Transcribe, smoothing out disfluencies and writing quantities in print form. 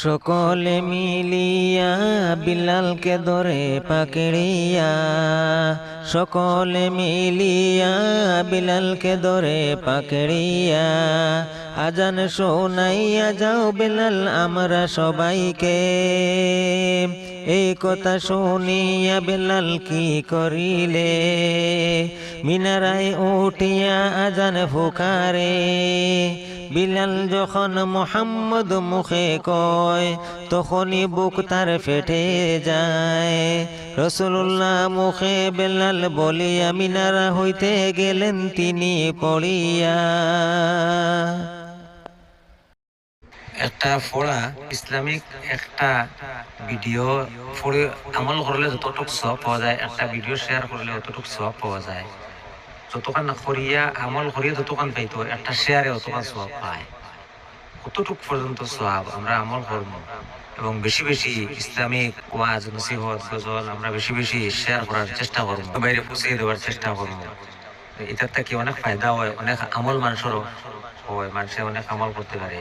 সকলে মিলিয়া বিলালকে ধরে পাকড়িয়া, সকলে মিলিয়া বিলালকে ধরে পাকড়িয়া, আজান শোনাইয়া যাও বিলাল আমরা সবাইকে। এই কথা শুনিয়া বিলাল কি করিলে, মিনারায় উঠিয়া আজান ফুকারে। বিলাল যখন মোহাম্মদ মুখে কয়, তখনই বুক তার ফেটে যায়। রসুল্লাহ মুখে বিলাল বলিয়া মিনারা হইতে গেলেন তিনি পড়িয়া। একটা ফোড়া ইসলামিক একটা ভিডিও ফোড়ে আমল করলে যতটুকু সব পাওয়া যায়, একটা ভিডিও শেয়ার করলে অতটুকু সব পাওয়া যায়। যতক্ষণ করিয়া আমল করিয়া যতক্ষণ পাইতো, একটা শেয়ারে অতক্ষণ সব পায়। কতটুক পর্যন্ত সব আমরা আমল করব এবং বেশি বেশি ইসলামিক ওয়াজ নসিহত গজল আমরা বেশি বেশি শেয়ার করার চেষ্টা করবো, বাইরে পৌঁছে দেওয়ার চেষ্টা করবো। এটার থেকে অনেক ফায়দা হয়, অনেক আমল মানুষেরও হয়, মানুষে অনেক আমল করতে পারে।